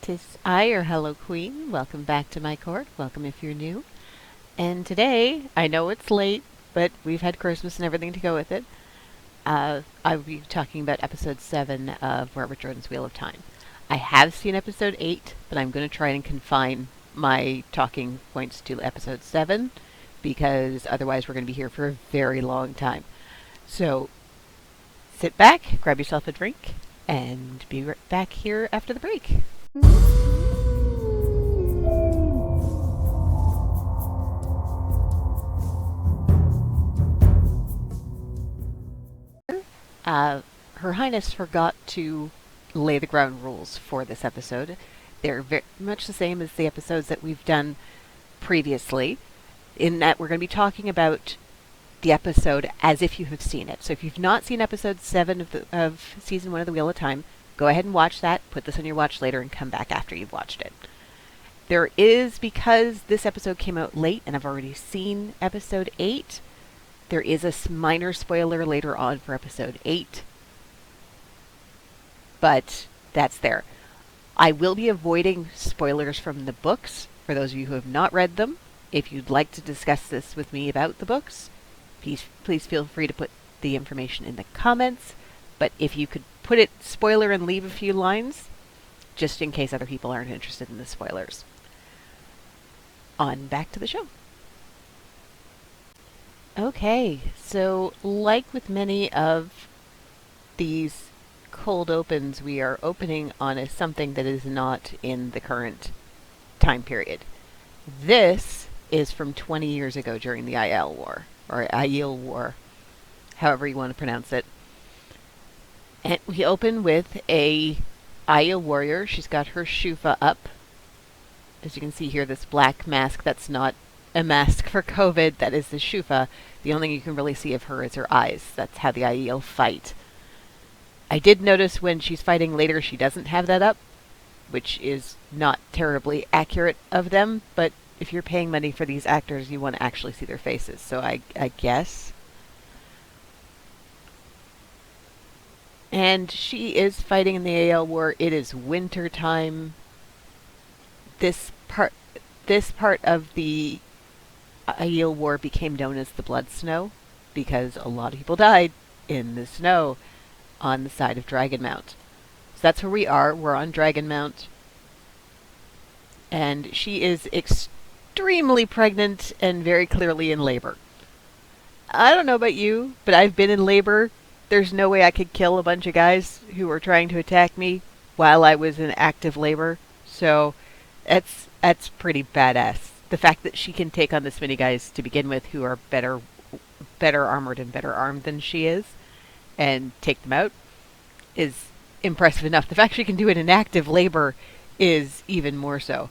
'Tis I, your Hello Queen. Welcome back to my court. Welcome if you're new. And today, I know it's late, but we've had Christmas and everything to go with it. I will be talking about episode 7 of Robert Jordan's Wheel of Time. I have seen episode 8, but I'm going to try and confine my talking points to episode 7, because otherwise we're going to be here for a very long time. So, sit back, grab yourself a drink, and be right back here after the break. Her Highness forgot to lay the ground rules for this episode. They're very much the same as the episodes that we've done previously, in that we're going to be talking about the episode as if you have seen it. So if you've not seen episode 7 of season 1 of The Wheel of Time, go ahead and watch that, put this on your watch later, and come back after you've watched it. There is, because this episode came out late and I've already seen episode 8, there is a minor spoiler later on for episode 8. But that's there. I will be avoiding spoilers from the books for those of you who have not read them. If you'd like to discuss this with me about the books, please feel free to put the information in the comments. But if you could put it spoiler and leave a few lines, just in case other people aren't interested in the spoilers. On back to the show. Okay, so like with many of these cold opens, we are opening on something that is not in the current time period. This is from 20 years ago during the Aiel War, or Aiel War, however you want to pronounce it. And we open with a Aiel warrior. She's got her shufa up. As you can see here, this black mask that's not a mask for COVID, that is the shufa. The only thing you can really see of her is her eyes. That's how the Aiel fight. I did notice when she's fighting later she doesn't have that up, which is not terribly accurate of them, but if you're paying money for these actors, you want to actually see their faces, so I guess. And she is fighting in the Aiel War. It is winter time. This part of the Aiel War became known as the Blood Snow because a lot of people died in the snow on the side of Dragonmount. So that's where we are. We're on Dragonmount. And she is extremely pregnant and very clearly in labor. I don't know about you, but I've been in labor. There's no way I could kill a bunch of guys who were trying to attack me while I was in active labor. So that's pretty badass. The fact that she can take on this many guys to begin with who are better armored and better armed than she is, and take them out, is impressive enough. The fact she can do it in active labor is even more so.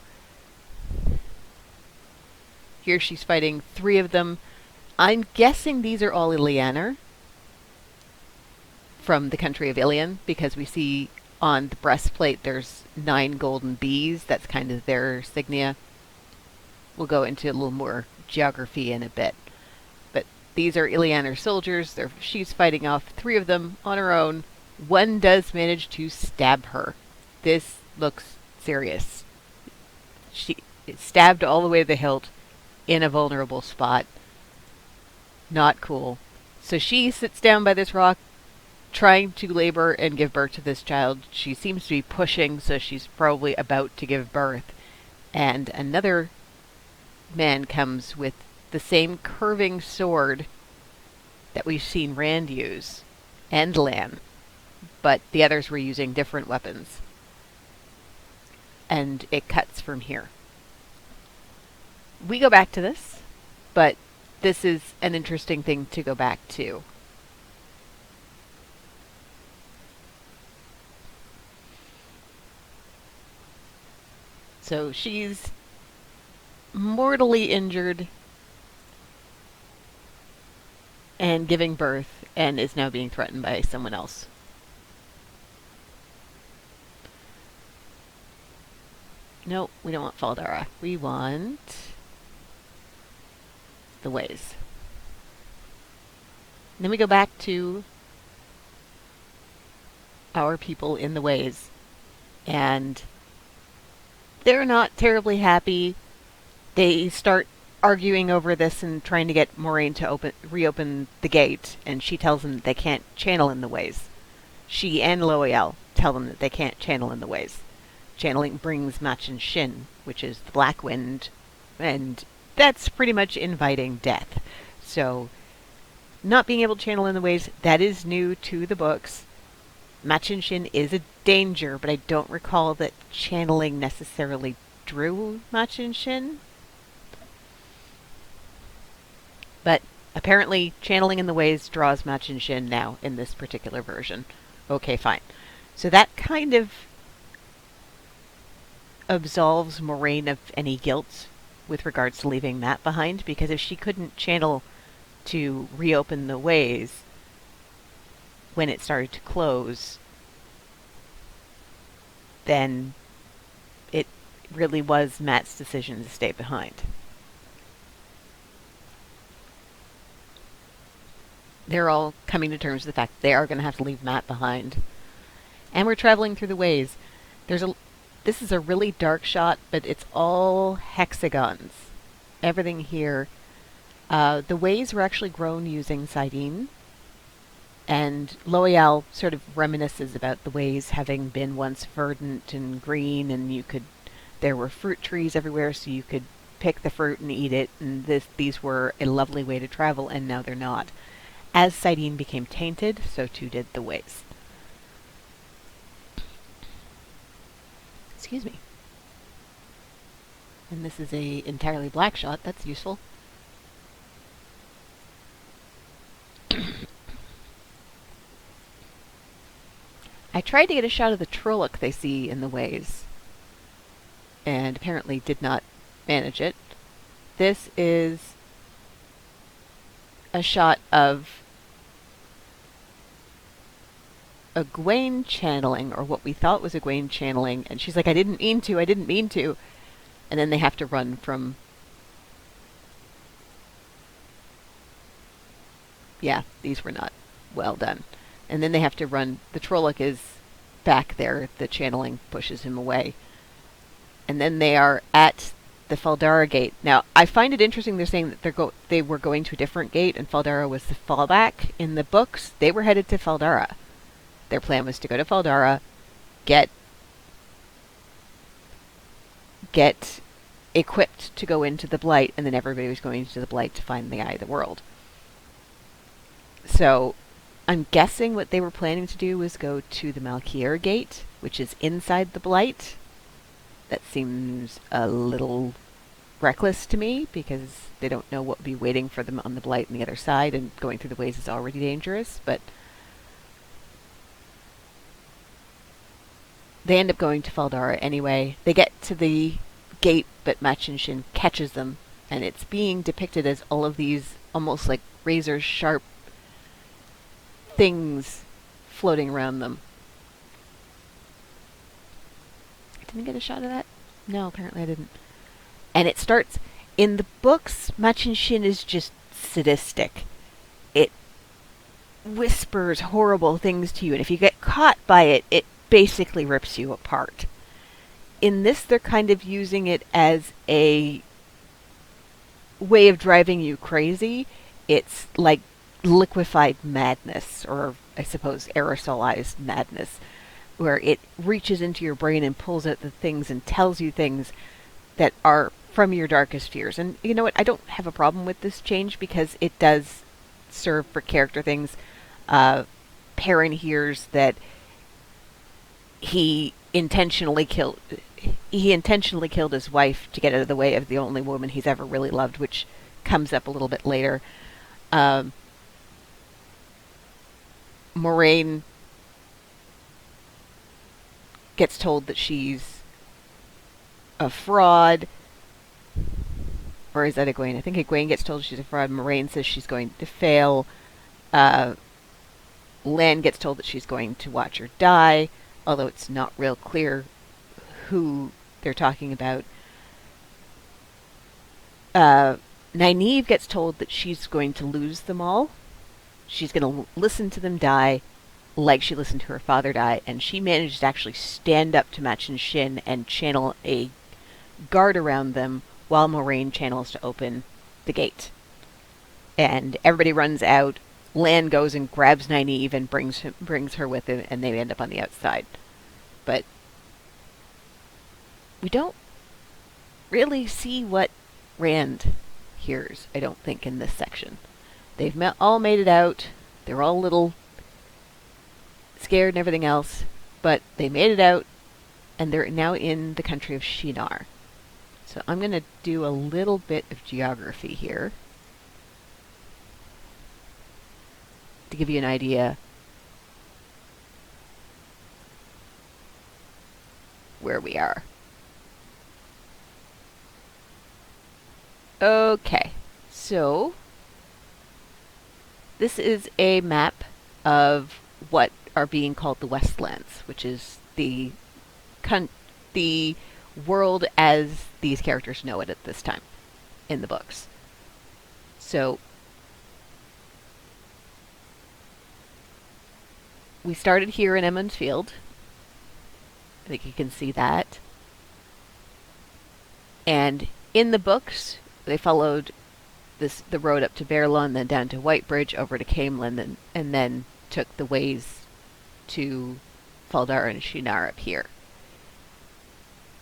Here she's fighting 3 of them. I'm guessing these are all Ilianer from the country of Ilion, because we see on the breastplate there's 9 golden bees. That's kind of their insignia. We'll go into a little more geography in a bit. But these are Ilianer soldiers. She's fighting off 3 of them on her own. One does manage to stab her. This looks serious. She is stabbed all the way to the hilt in a vulnerable spot. Not cool. So she sits down by this rock, trying to labor and give birth to this child. She seems to be pushing, so she's probably about to give birth. And another man comes with the same curving sword that we've seen Rand use, and Lan, but the others were using different weapons. And it cuts from here. We go back to this, but this is an interesting thing to go back to. So she's mortally injured and giving birth, and is now being threatened by someone else. No, we don't want Faldara. We want the Ways. And then we go back to our people in the Ways, and They're not terribly happy. They start arguing over this and trying to get Moraine to reopen the gate, and she tells them that they can't channel in the ways. She and Loial tell them that they can't channel in the ways. Channeling brings Machin Shin, which is the Black Wind, and that's pretty much inviting death. So, not being able to channel in the ways, that is new to the books. Machin Shin is a danger, but I don't recall that channeling necessarily drew Machin Shin. But apparently channeling in the ways draws Machin Shin now in this particular version. Okay, fine. So that kind of absolves Moraine of any guilt with regards to leaving Mat behind, because if she couldn't channel to reopen the ways when it started to close, then it really was Mat's decision to stay behind. They're all coming to terms with the fact that they are going to have to leave Mat behind. And we're traveling through the ways. This is a really dark shot, but it's all hexagons. Everything here. The ways were actually grown using Sidene. And Loial sort of reminisces about the ways having been once verdant and green, and there were fruit trees everywhere, so you could pick the fruit and eat it, and these were a lovely way to travel, and now they're not. As Sidene became tainted, so too did the ways. Excuse me. And this is a entirely black shot. That's useful. I tried to get a shot of the Trolloc they see in the ways, and apparently did not manage it. This is a shot of Egwene channeling, or what we thought was Egwene channeling, and she's like, I didn't mean to. And then they have to run from... Yeah, these were not well done. And then they have to run. The Trolloc is back there. The channeling pushes him away. And then they are at the Faldara gate. Now, I find it interesting they're saying that they were going to a different gate, and Faldara was the fallback. In the books, they were headed to Faldara. Their plan was to go to Faldara, get equipped to go into the Blight, and then everybody was going to the Blight to find the Eye of the World. So, I'm guessing what they were planning to do was go to the Malkier gate, which is inside the Blight. That seems a little reckless to me, because they don't know what would be waiting for them on the Blight on the other side, and going through the ways is already dangerous, but they end up going to Faldara anyway. They get to the gate, but Machin Shin catches them, and it's being depicted as all of these almost like razor-sharp things floating around them. I didn't get a shot of that? No, apparently I didn't. And it starts... In the books, Machin Shin is just sadistic. It whispers horrible things to you, and if you get caught by it, it basically rips you apart. In this, they're kind of using it as a way of driving you crazy. It's like liquefied madness, or I suppose aerosolized madness, where it reaches into your brain and pulls out the things and tells you things that are from your darkest fears. And you know what? I don't have a problem with this change, because it does serve for character things. Perrin hears that he intentionally killed his wife to get out of the way of the only woman he's ever really loved, which comes up a little bit later. Moraine gets told that she's a fraud. Or is that Egwene? I think Egwene gets told she's a fraud. Moraine says she's going to fail. Lan gets told that she's going to watch her die, although it's not real clear who they're talking about. Nynaeve gets told that she's going to lose them all. She's going to listen to them die like she listened to her father die, and she managed to actually stand up to Machin Shin and channel a guard around them while Moraine channels to open the gate. And everybody runs out. Lan goes and grabs Nynaeve and brings her with him, and they end up on the outside. But we don't really see what Rand hears, I don't think, in this section. They've all made it out. They're all a little scared and everything else, but they made it out, and they're now in the country of Shinar. So I'm going to do a little bit of geography here to give you an idea where we are. Okay, so this is a map of what are being called the Westlands, which is the world as these characters know it at this time in the books. So we started here in Emmons Field. I think you can see that. And in the books, they followed the road up to Verlon, then down to Whitebridge, over to Camelin, and then took the ways to Faldara and Shinar up here.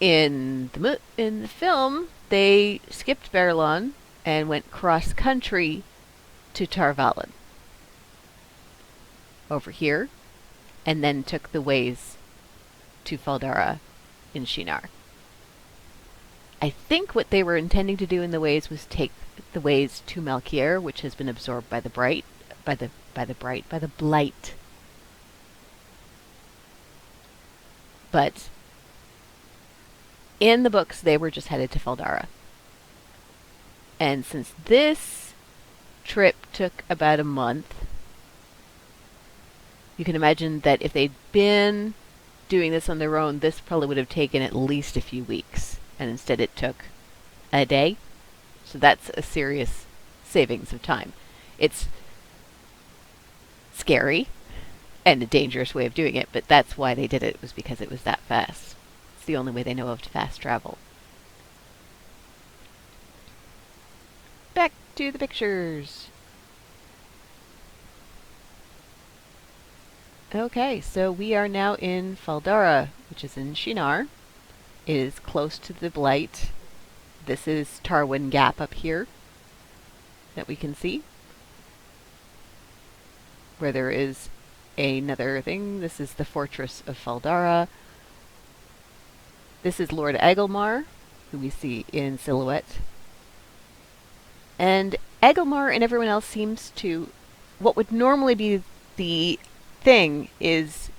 In the film, they skipped Verlon and went cross country to Tar Valon over here, and then took the ways to Faldara in Shinar. I think what they were intending to do in the ways was take the ways to Malkier, which has been absorbed by the Blight. But in the books, they were just headed to Faldara. And since this trip took about a month, you can imagine that if they'd been doing this on their own, this probably would have taken at least a few weeks. And instead it took a day. So that's a serious savings of time. It's scary and a dangerous way of doing it, but that's why they did it, was because it was that fast. It's the only way they know of to fast travel. Back to the pictures. Okay, so we are now in Faldara, which is in Shinar. It is close to the Blight. This is Tarwin Gap up here that we can see, where there is another thing. This is the Fortress of Faldara. This is Lord Agelmar, who we see in silhouette. And Agelmar and everyone else seems to... What would normally be the thing is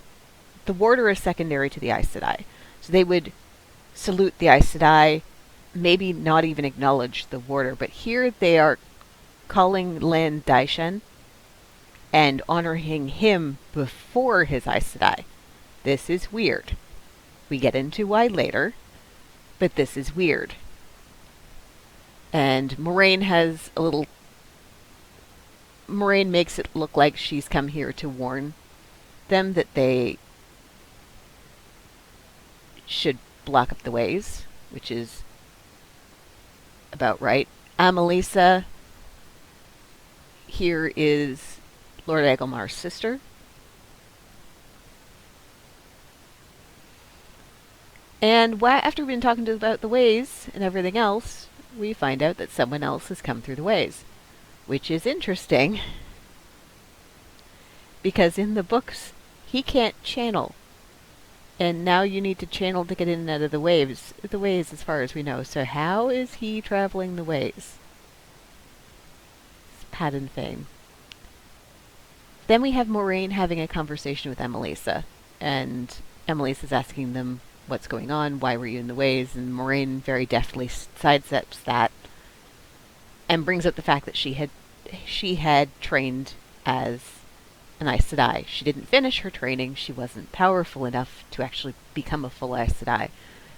the warder is secondary to the Aes Sedai. So they would salute the Aes Sedai, maybe not even acknowledge the warder, but here they are calling Lan Daishan and honoring him before his Aes Sedai. This is weird. We get into why later, but this is weird. And Moraine has a little... Moraine makes it look like she's come here to warn them that they should block up the ways, which is about right. Amelisa here is Lord Agelmar's sister. And after we've been talking about the ways and everything else, we find out that someone else has come through the ways, which is interesting because in the books he can't channel. And now you need to channel to get in and out of the ways as far as we know. So how is he traveling the ways? It's Padden fame. Then we have Moraine having a conversation with Amelisa. And Amelisa's asking them what's going on, why were you in the ways? And Moraine very deftly sidesteps that and brings up the fact that she had trained as an Aes Sedai. She didn't finish her training. She wasn't powerful enough to actually become a full Aes Sedai.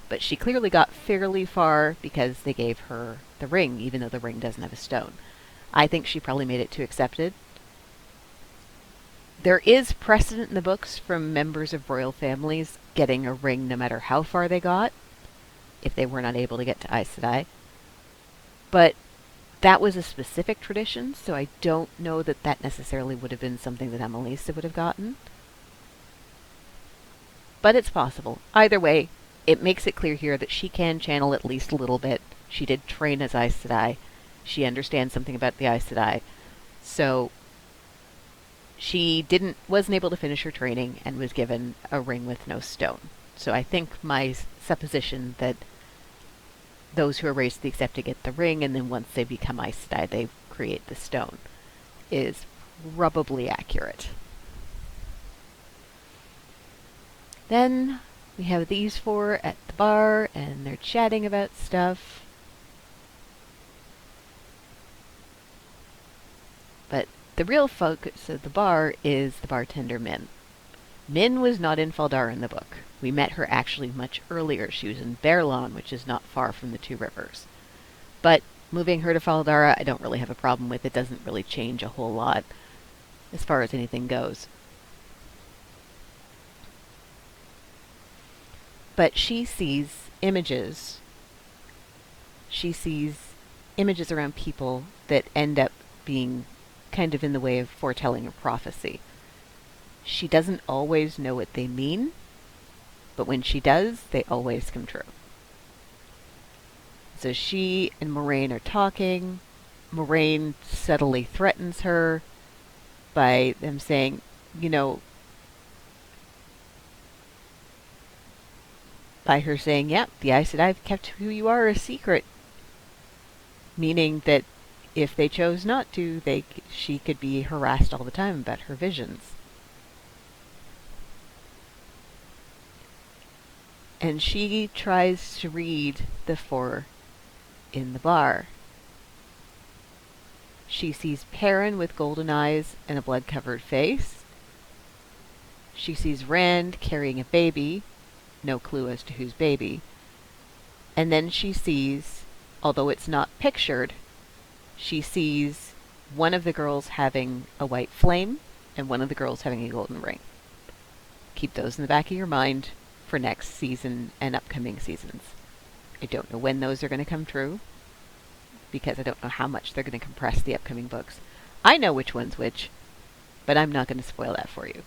But she clearly got fairly far because they gave her the ring, even though the ring doesn't have a stone. I think she probably made it to accepted. There is precedent in the books from members of royal families getting a ring no matter how far they got. if they were not able to get to Aes Sedai. But that was a specific tradition, so I don't know that that necessarily would have been something that Amelisa would have gotten. But it's possible. Either way, it makes it clear here that she can channel at least a little bit. She did train as Aes Sedai. She understands something about the Aes Sedai. So she wasn't able to finish her training and was given a ring with no stone. So I think my supposition that those who are raised to the Accepted get the ring, and then once they become Aes Sedai, they create the stone, is probably accurate. Then we have these four at the bar, and they're chatting about stuff. But the real focus of the bar is the bartender Min. Min was not in Faldara in the book. We met her actually much earlier. She was in Berlon, which is not far from the Two Rivers. But moving her to Faldara, I don't really have a problem with. It doesn't really change a whole lot as far as anything goes. But she sees images. She sees images around people that end up being kind of in the way of foretelling a prophecy. She doesn't always know what they mean, but when she does, they always come true. So she and Moraine are talking. Moraine subtly threatens her by them saying, by her saying, yeah, the Aes Sedai have kept who you are a secret. Meaning that if they chose not to, she could be harassed all the time about her visions. And she tries to read the four in the bar. She sees Perrin with golden eyes and a blood-covered face. She sees Rand carrying a baby, no clue as to whose baby. And then she sees, although it's not pictured, she sees one of the girls having a white flame and one of the girls having a golden ring. Keep those in the back of your mind for next season and upcoming seasons. I don't know when those are going to come true, because I don't know how much they're going to compress the upcoming books. I know which one's which, but I'm not going to spoil that for you.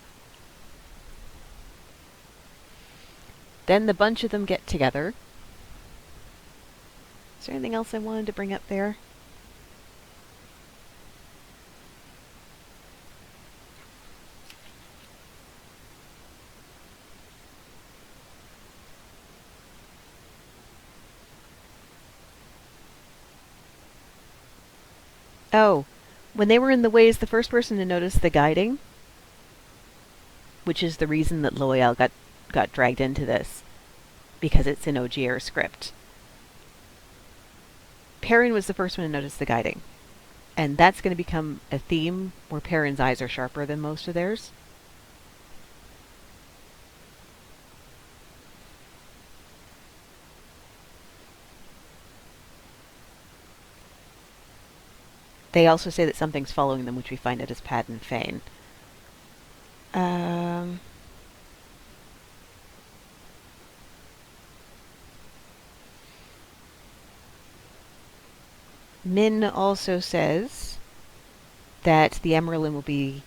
Then the bunch of them get together. Is there anything else I wanted to bring up there? Oh, when they were in the ways, the first person to notice the guiding, which is the reason that Loial got dragged into this, because it's in Ogier script. Perrin was the first one to notice the guiding, and that's going to become a theme where Perrin's eyes are sharper than most of theirs. They also say that something's following them, which we find out is Padden Fane. Min also says that the Emerald will be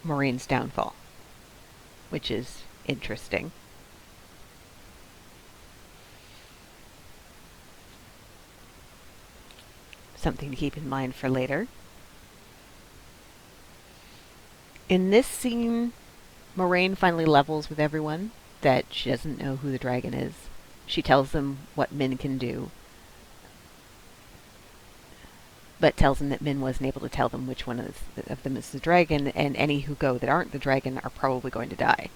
Moraine's downfall, which is interesting. Something to keep in mind for later. In this scene, Moraine finally levels with everyone that she doesn't know who the dragon is. She tells them what Min can do, but tells them that Min wasn't able to tell them which one of them is the dragon, and any who go that aren't the dragon are probably going to die.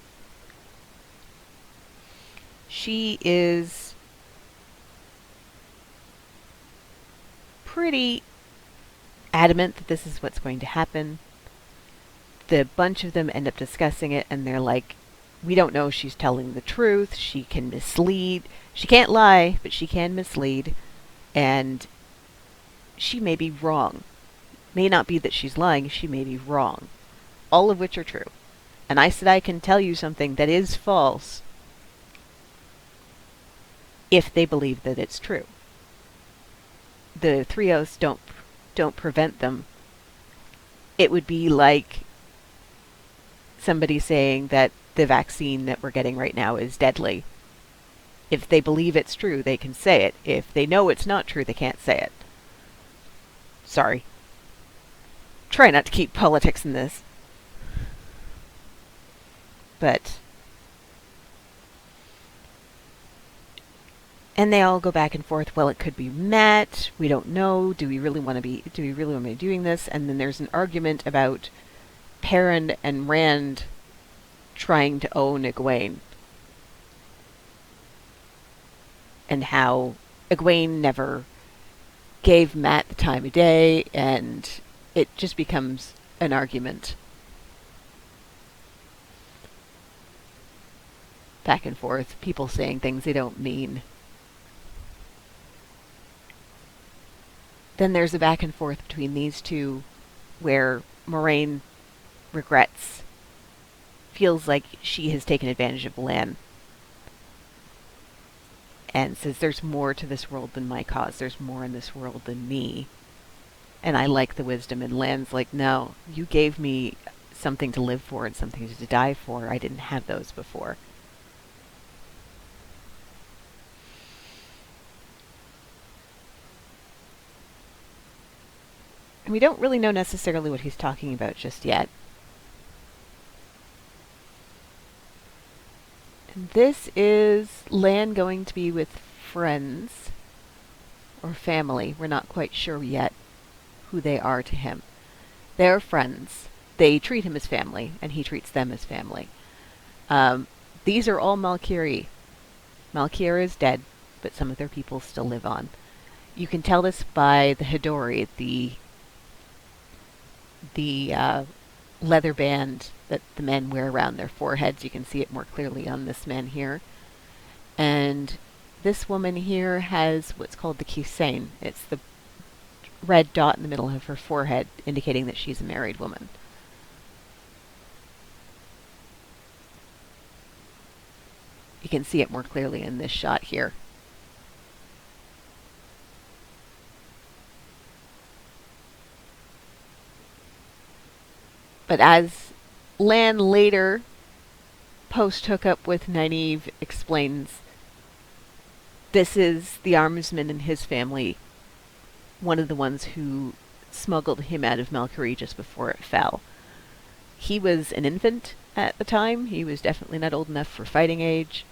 She is pretty adamant that this is what's going to happen. The bunch of them end up discussing it, and they're like, we don't know if she's telling the truth. She can mislead. She can't lie, but she can mislead. And she may be wrong. May not be that she's lying, she may be wrong. All of which are true. And I said I can tell you something that is false. if they believe that it's true. The three oaths don't prevent them. It would be like somebody saying that the vaccine that we're getting right now is deadly. If they believe it's true, they can say it. If they know it's not true, they can't say it. Sorry. Try not to keep politics in this. But... and they all go back and forth. Well, it could be Matt. We don't know. Do we really want to be doing this? And then there's an argument about Perrin and Rand trying to own Egwene. And how Egwene never gave Matt the time of day, and it just becomes an argument. Back and forth, people saying things they don't mean. Then there's a back and forth between these two where Moraine feels like she has taken advantage of Lan, and says there's more to this world than my cause. There's more in this world than me. And I like the wisdom. And Lan's like, no, you gave me something to live for and something to die for. I didn't have those before. And we don't really know necessarily what he's talking about just yet. And this is Lan going to be with friends or family. We're not quite sure yet who they are to him. They're friends. They treat him as family, and he treats them as family. These are all Malkiri. Malkiri is dead, but some of their people still live on. You can tell this by the Hidori, the leather band that the men wear around their foreheads. You can see it more clearly on this man here. And this woman here has what's called the Kisain. It's the red dot in the middle of her forehead, indicating that she's a married woman. You can see it more clearly in this shot here. But as Lan later, post-hookup with Nynaeve, explains, this is the armsman and his family, one of the ones who smuggled him out of Malkiri just before it fell. He was an infant at the time. He was definitely not old enough for fighting age.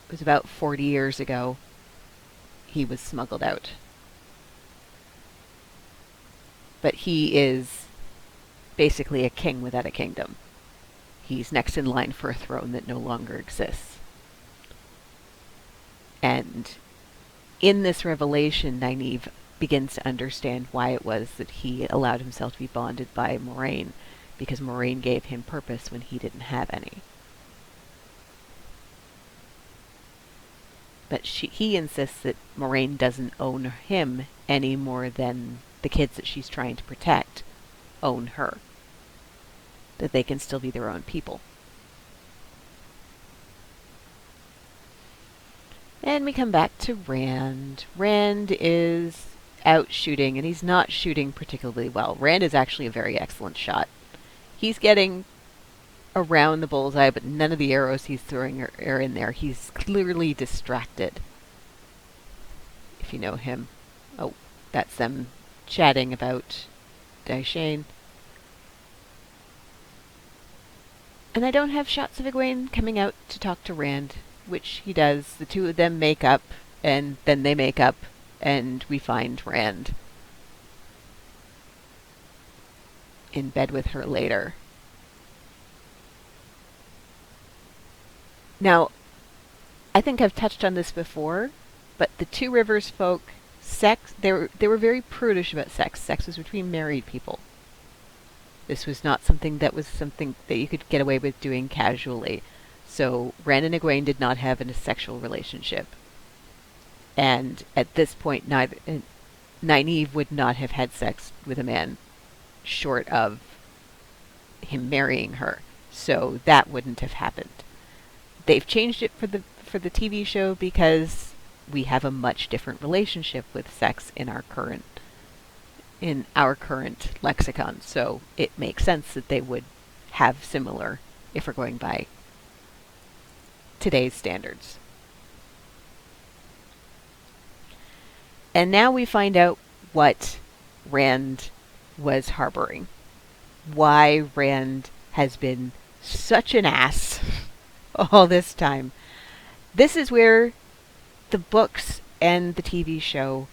It was about 40 years ago he was smuggled out. But he is basically a king without a kingdom. He's next in line for a throne that no longer exists. And in this revelation, Nynaeve begins to understand why it was that he allowed himself to be bonded by Moraine, because Moraine gave him purpose when he didn't have any. But he insists that Moraine doesn't own him any more than the kids that she's trying to protect own her. That they can still be their own people. And we come back to Rand. Rand is out shooting, and he's not shooting particularly well. Rand is actually a very excellent shot. He's getting around the bullseye, but none of the arrows he's throwing are in there. He's clearly distracted. If you know him. Oh, that's them chatting about Daishane. And I don't have shots of Egwene coming out to talk to Rand, which he does. The two of them make up, and then they make up, and we find Rand in bed with her later. Now, I think I've touched on this before, but the Two Rivers folk, they were very prudish about sex. Sex was between married people. This was not something that you could get away with doing casually. So Rand and Egwene did not have a sexual relationship. And at this point, Nynaeve would not have had sex with a man short of him marrying her. So that wouldn't have happened. They've changed it for the TV show because we have a much different relationship with sex in our current lexicon. So it makes sense that they would have similar if we're going by today's standards. And now we find out what Rand was harboring. Why Rand has been such an ass all this time. This is where the books and the TV show,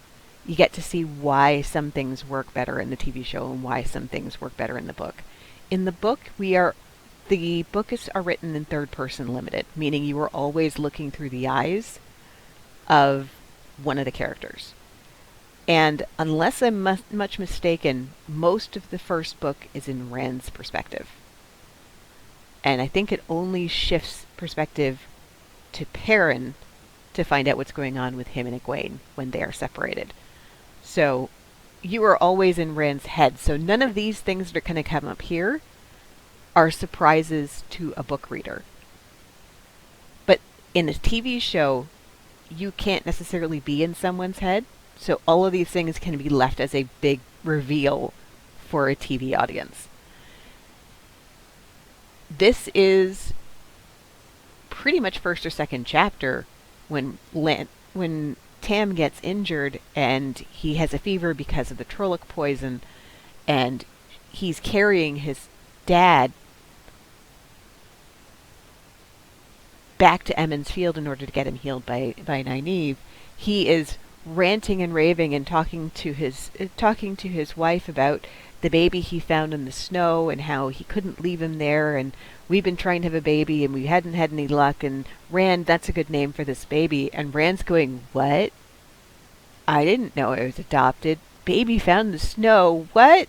you get to see why some things work better in the TV show and why some things work better in the book. In the book, the books are written in third person limited, meaning you are always looking through the eyes of one of the characters. And unless I'm much mistaken, most of the first book is in Rand's perspective. And I think it only shifts perspective to Perrin to find out what's going on with him and Egwene when they are separated. So you are always in Rand's head. So none of these things that are going to come up here are surprises to a book reader. But in a TV show, you can't necessarily be in someone's head. So all of these things can be left as a big reveal for a TV audience. This is pretty much first or second chapter when Tam gets injured and he has a fever because of the Trolloc poison, and he's carrying his dad back to Emmons Field in order to get him healed by Nynaeve. He is ranting and raving and talking to his wife about the baby he found in the snow and how he couldn't leave him there, and we've been trying to have a baby and we hadn't had any luck, and Rand, that's a good name for this baby. And Rand's going, what? I didn't know it was adopted. Baby found in the snow. What?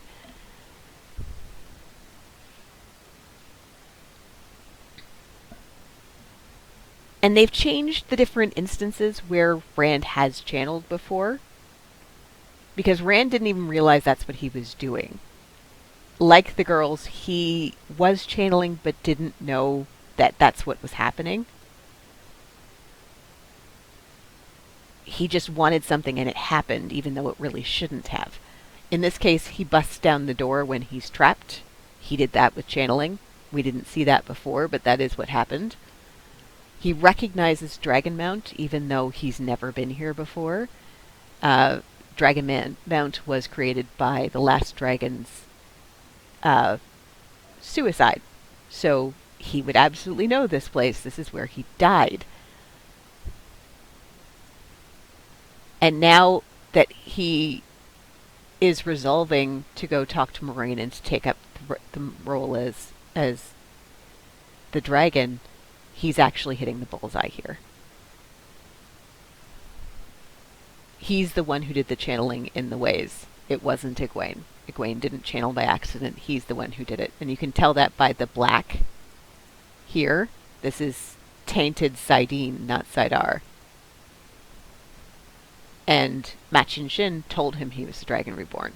And they've changed the different instances where Rand has channeled before, because Rand didn't even realize that's what he was doing. Like the girls, he was channeling but didn't know that that's what was happening. He just wanted something and it happened, even though it really shouldn't have. In this case, he busts down the door when he's trapped. He did that with channeling. We didn't see that before, but that is what happened. He recognizes Dragonmount, even though he's never been here before. Dragonmount was created by the last dragon's suicide. So he would absolutely know this place. This is where he died. And now that he is resolving to go talk to Moiraine and to take up the role as the dragon, he's actually hitting the bullseye here. He's the one who did the channeling in the ways. It wasn't Egwene. Egwene didn't channel by accident. He's the one who did it. And you can tell that by the black here. This is tainted Saidin, not Saidar. And Machin Shin told him he was the Dragon Reborn,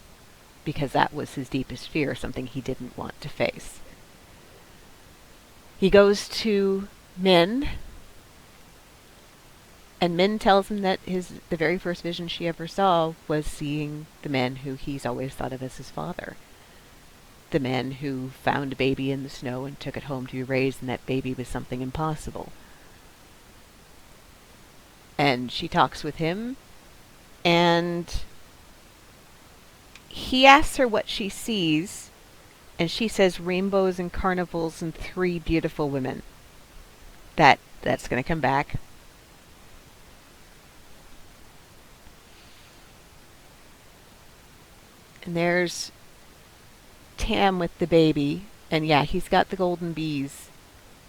because that was his deepest fear, something he didn't want to face. He goes to Min, and Min tells him that the very first vision she ever saw was seeing the man who he's always thought of as his father. The man who found a baby in the snow and took it home to be raised, and that baby was something impossible. And she talks with him, and he asks her what she sees, and she says rainbows and carnivals and 3 beautiful women. That's going to come back. And there's Tam with the baby, and yeah, he's got the golden bees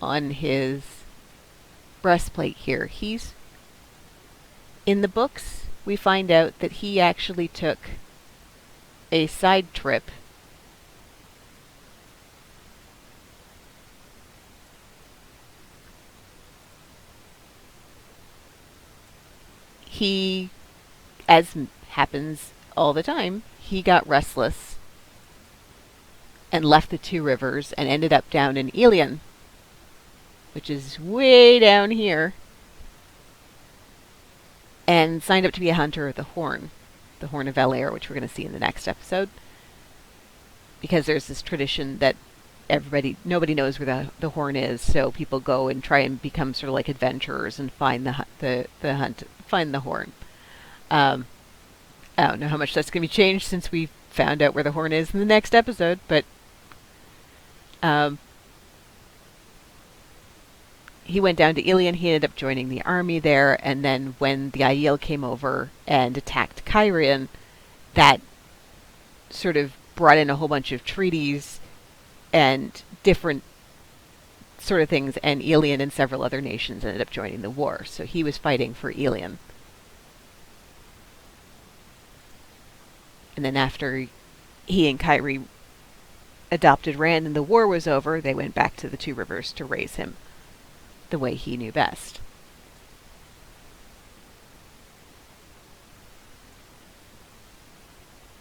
on his breastplate here. In the books, we find out that he actually took a side trip as happens all the time, he got restless and left the 2 rivers and ended up down in Ilion, which is way down here. and signed up to be a hunter of the Horn of Valair, which we're going to see in the next episode. Because there's this tradition that nobody knows where the Horn is, so people go and try and become sort of like adventurers and find find the Horn. I don't know how much that's going to be changed since we found out where the Horn is in the next episode, but he went down to Ilion. He ended up joining the army there, and then when the Aiel came over and attacked Cairhien, that sort of brought in a whole bunch of treaties and different sort of things, and Ilion and several other nations ended up joining the war. So he was fighting for Ilion. And then after he and Kyrie adopted Rand and the war was over, they went back to the Two Rivers to raise him the way he knew best.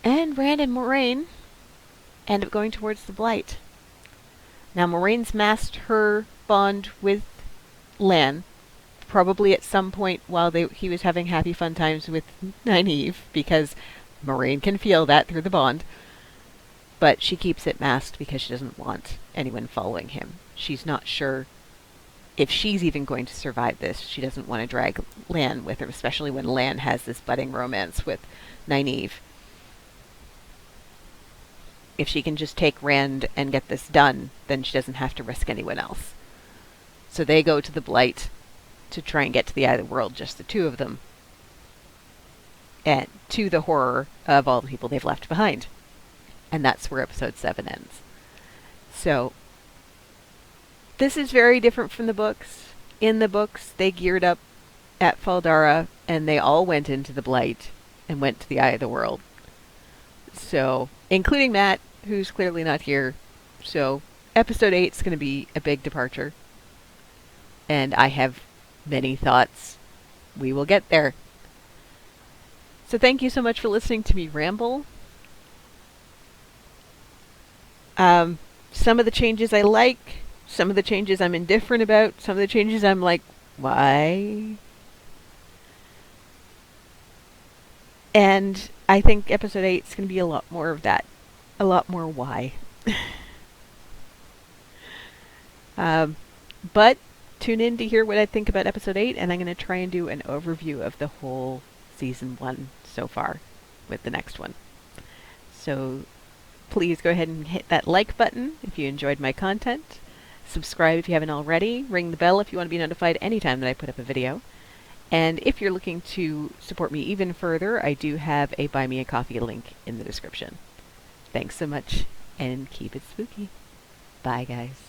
And Rand and Moiraine end up going towards the Blight. Now Moraine's masked her bond with Lan, probably at some point while he was having happy fun times with Nynaeve, because Moiraine can feel that through the bond. But she keeps it masked because she doesn't want anyone following him. She's not sure if she's even going to survive this. She doesn't want to drag Lan with her, especially when Lan has this budding romance with Nynaeve. If she can just take Rand and get this done, then she doesn't have to risk anyone else. So they go to the Blight to try and get to the Eye of the World, just the two of them. And to the horror of all the people they've left behind. And that's where episode 7 ends. So, this is very different from the books. In the books, they geared up at Faldara, and they all went into the Blight and went to the Eye of the World. So, including Matt, who's clearly not here. So, episode 8 is going to be a big departure. And I have many thoughts. We will get there. So thank you so much for listening to me ramble. Some of the changes I like, some of the changes I'm indifferent about, some of the changes I'm like, why? And I think episode 8 is going to be a lot more of that. A lot more why. But tune in to hear what I think about episode 8, and I'm going to try and do an overview of the whole season 1 so far with the next one. So please go ahead and hit that like button if you enjoyed my content. Subscribe if you haven't already. Ring the bell if you want to be notified anytime that I put up a video. And if you're looking to support me even further, I do have a Buy Me a Coffee link in the description. Thanks so much, and keep it spooky. Bye, guys.